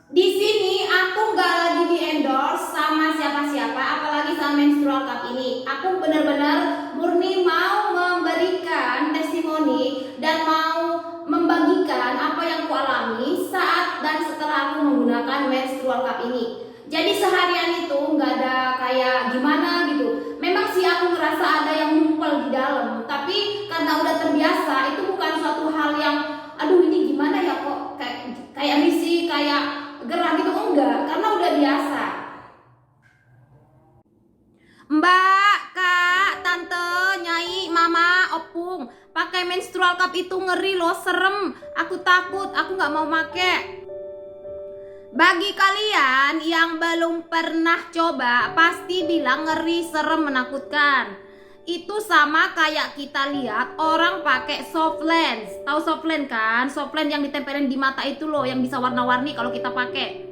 Di sini aku nggak lagi di endorse sama siapa-siapa, apalagi sama menstrual cup ini. Aku benar-benar murni mau memberikan testimoni dan mau membagikan apa yang kualami saat dan setelah aku menggunakan menstrual cup ini. Jadi seharian itu nggak ada kayak gimana gitu. Memang sih aku ngerasa ada yang ngumpul di dalam, tapi karena udah terbiasa, itu bukan suatu hal yang aduh ini gimana ya kok kayak risih, kayak gerah gitu, enggak, karena udah biasa. Mbak, kak, tante, nyai, mama, opung, pakai menstrual cup itu ngeri loh, serem. Aku takut, aku nggak mau make. Bagi kalian yang belum pernah coba, pasti bilang ngeri, serem, menakutkan. Itu sama kayak kita lihat orang pakai soft lens. Tahu soft lens kan? Soft lens yang ditempelin di mata itu loh, yang bisa warna-warni kalau kita pakai.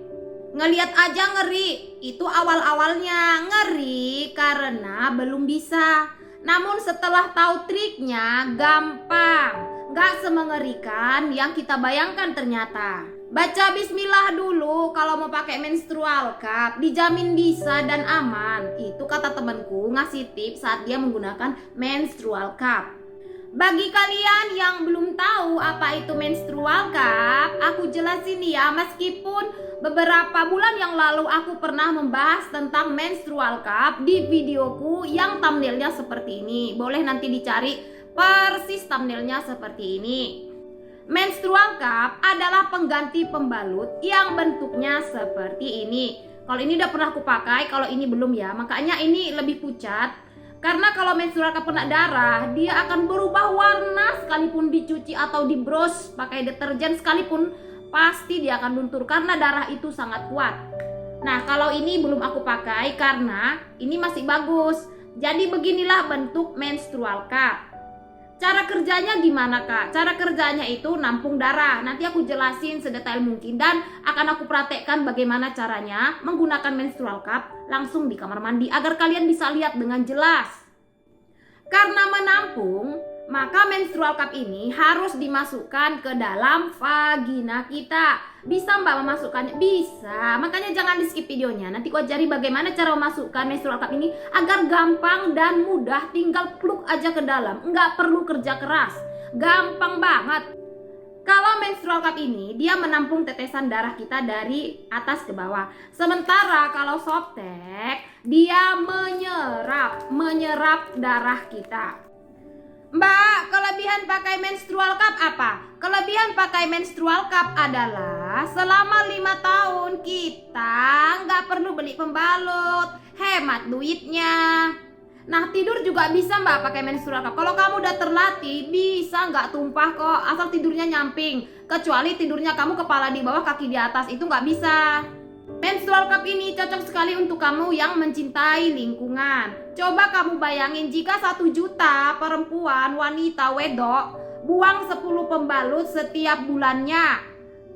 Ngeliat aja ngeri. Itu awal-awalnya ngeri karena belum bisa. Namun setelah tahu triknya gampang. Gak semengerikan yang kita bayangkan ternyata. Baca bismillah dulu kalau mau pakai menstrual cup, dijamin bisa dan aman. Itu kata temanku ngasih tips saat dia menggunakan menstrual cup. Bagi kalian yang belum tahu apa itu menstrual cup, aku jelasin ya, meskipun beberapa bulan yang lalu aku pernah membahas tentang menstrual cup di videoku yang thumbnailnya seperti ini. Boleh nanti dicari persis thumbnailnya seperti ini. Menstrual cup adalah pengganti pembalut yang bentuknya seperti ini. Kalau ini udah pernah aku pakai, kalau ini belum ya, makanya ini lebih pucat. Karena kalau menstrual cup kena darah, dia akan berubah warna sekalipun dicuci atau dibros pakai deterjen sekalipun, pasti dia akan luntur karena darah itu sangat kuat. Nah, kalau ini belum aku pakai karena ini masih bagus. Jadi beginilah bentuk menstrual cup. Cara kerjanya gimana kak? Cara kerjanya itu nampung darah. Nanti aku jelasin sedetail mungkin dan akan aku praktekkan bagaimana caranya menggunakan menstrual cup langsung di kamar mandi agar kalian bisa lihat dengan jelas. Karena menampung, maka menstrual cup ini harus dimasukkan ke dalam vagina kita. Bisa mbak memasukkannya? Bisa. Makanya jangan di skip videonya. Nanti aku ajari bagaimana cara memasukkan menstrual cup ini agar gampang dan mudah, tinggal plug aja ke dalam. Nggak perlu kerja keras. Gampang banget. Kalau menstrual cup ini dia menampung tetesan darah kita dari atas ke bawah. Sementara kalau softtek dia menyerap darah kita. Mbak, kelebihan pakai menstrual cup apa? Kelebihan pakai menstrual cup adalah selama 5 tahun kita nggak perlu beli pembalut, hemat duitnya. Nah, tidur juga bisa mbak pakai menstrual cup. Kalau kamu udah terlatih, bisa nggak tumpah kok, asal tidurnya nyamping. Kecuali tidurnya kamu kepala di bawah, kaki di atas, itu nggak bisa. Menstrual cup ini cocok sekali untuk kamu yang mencintai lingkungan. Coba kamu bayangin jika 1 juta perempuan, wanita, wedok buang 10 pembalut setiap bulannya.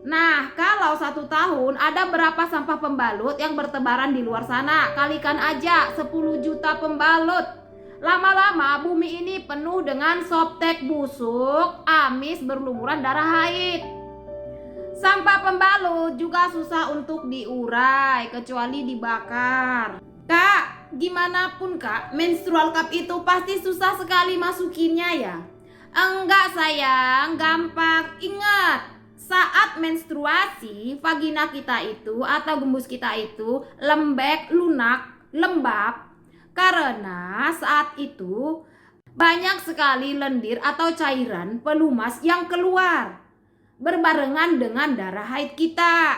Nah, kalau 1 tahun ada berapa sampah pembalut yang bertebaran di luar sana? Kalikan aja 10 juta pembalut. Lama-lama bumi ini penuh dengan softtek busuk, amis, berlumuran darah haid. Sampah pembalut juga susah untuk diurai kecuali dibakar. Kak, gimana pun kak, menstrual cup itu pasti susah sekali masukinnya ya? Enggak sayang, gampang. Ingat, saat menstruasi, vagina kita itu atau gembus kita itu lembek, lunak, lembab. Karena saat itu banyak sekali lendir atau cairan pelumas yang keluar berbarengan dengan darah haid kita.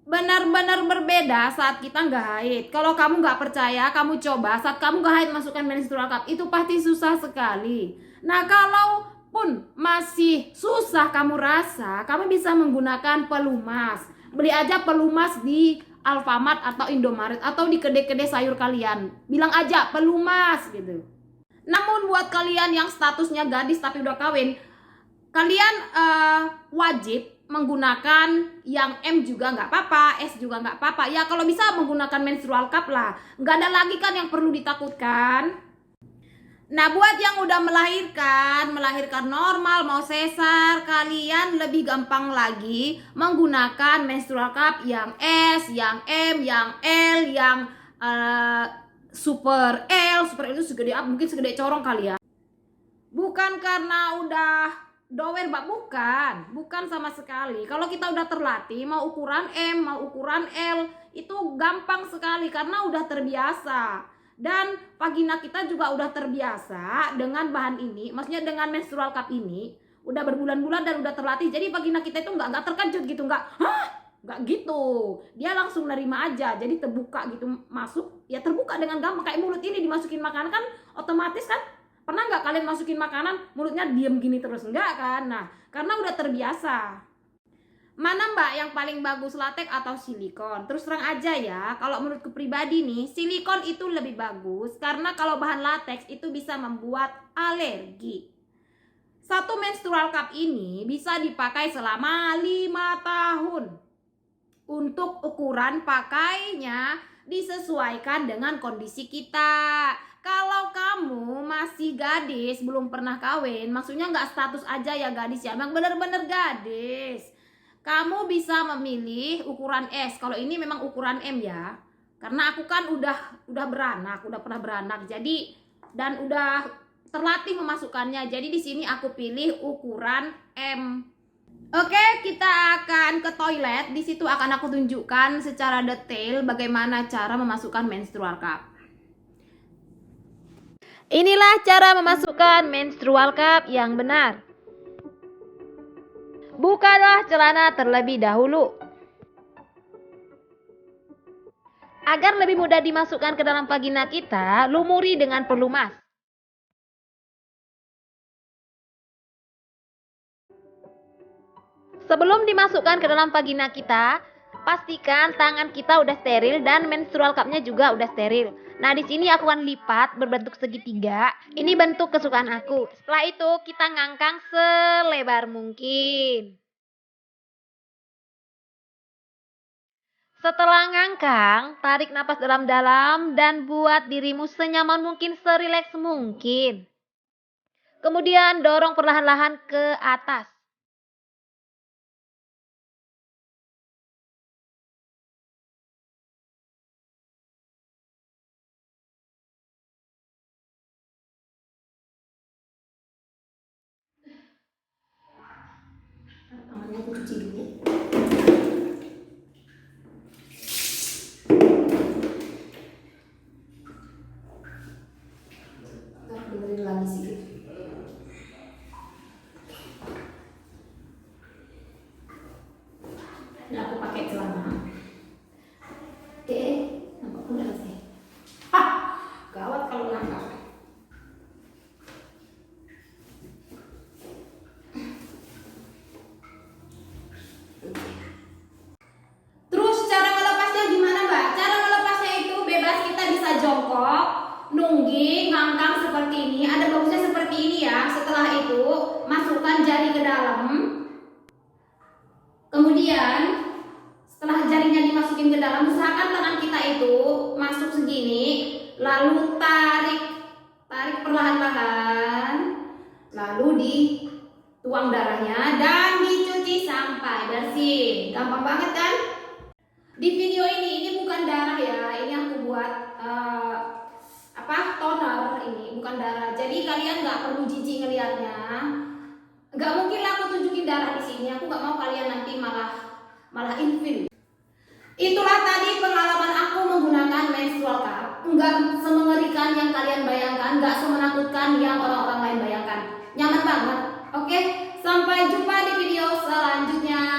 Benar-benar berbeda saat kita nggak haid. Kalau kamu nggak percaya, kamu coba saat kamu nggak haid masukkan menstrual cup, itu pasti susah sekali. Nah, kalaupun masih susah kamu rasa, kamu bisa menggunakan pelumas. Beli aja pelumas di Alfamart atau Indomaret atau di kedai-kedai sayur kalian. Bilang aja pelumas gitu. Namun buat kalian yang statusnya gadis tapi udah kawin, kalian wajib menggunakan yang M juga nggak apa-apa, S juga nggak apa-apa. Ya kalau bisa menggunakan menstrual cup lah. Nggak ada lagi kan yang perlu ditakutkan. Nah, buat yang udah melahirkan normal mau sesar, kalian lebih gampang lagi menggunakan menstrual cup yang S, yang M, yang L, yang super L. Super L itu segede apa? Mungkin segede corong kali ya. Bukan karena udah dower, Mbak, bukan sama sekali. Kalau kita udah terlatih mau ukuran M, mau ukuran L, itu gampang sekali karena udah terbiasa. Dan vagina kita juga udah terbiasa dengan bahan ini, maksudnya dengan menstrual cup ini, udah berbulan-bulan dan udah terlatih. Jadi vagina kita itu nggak terkejut gitu, nggak gitu. Dia langsung nerima aja, jadi terbuka gitu, masuk ya terbuka dengan gampang. Kayak mulut ini dimasukin makanan kan otomatis kan. Pernah nggak kalian masukin makanan mulutnya diem gini terus? Enggak kan? Nah, karena udah terbiasa. Mana Mbak yang paling bagus, latex atau silikon? Terus terang aja ya, kalau menurutku pribadi nih, silikon itu lebih bagus karena kalau bahan latex itu bisa membuat alergi. Satu menstrual cup ini bisa dipakai selama 5 tahun. Untuk ukuran pakainya disesuaikan dengan kondisi kita. Kalau kamu masih gadis, belum pernah kawin, maksudnya nggak status aja ya gadis ya, emang bener-bener gadis, kamu bisa memilih ukuran S. Kalau ini memang ukuran M ya, karena aku kan udah beranak, udah pernah beranak, jadi dan udah terlatih memasukkannya. Jadi di sini aku pilih ukuran M. Oke, kita akan ke toilet. Di situ akan aku tunjukkan secara detail bagaimana cara memasukkan menstrual cup. Inilah cara memasukkan menstrual cup yang benar. Bukalah celana terlebih dahulu. Agar lebih mudah dimasukkan ke dalam vagina kita, lumuri dengan pelumas. Sebelum dimasukkan ke dalam vagina kita, pastikan tangan kita udah steril dan menstrual cupnya juga udah steril. Nah, di sini aku akan lipat berbentuk segitiga. Ini bentuk kesukaan aku. Setelah itu kita ngangkang selebar mungkin. Setelah ngangkang, tarik napas dalam-dalam dan buat dirimu senyaman mungkin, serileks mungkin. Kemudian dorong perlahan-lahan ke atas. Tangannya aku cuci dulu. Dengerin lagi sedikit. Ini aku pakai celana. Oke, nampak udah sih. Hah, gawat kalau nampak. Terus cara melepasnya gimana, Mbak? Cara melepasnya itu bebas, kita bisa jongkok, nungging, ngangkang seperti ini. Ada bagusnya seperti ini ya. Setelah itu masukkan jari ke dalam. Kemudian setelah jarinya dimasukin ke dalam, usahakan tangan kita itu masuk segini, lalu tarik perlahan-lahan, lalu dituang darahnya dan dicuci sampai bersih. Gampang banget kan? Di video ini bukan darah ya, ini aku buat toner, ini bukan darah. Jadi kalian nggak perlu jijik ngelihatnya. Nggak mungkin lah aku tunjukin darah di sini. Aku nggak mau kalian nanti malah ilfil. Itulah tadi pengalaman aku menggunakan menstrual cup. Nggak semengerikan yang kalian bayangkan, nggak semenakutkan yang orang-orang lain bayangkan. Nyaman banget. Oke, sampai jumpa di video selanjutnya.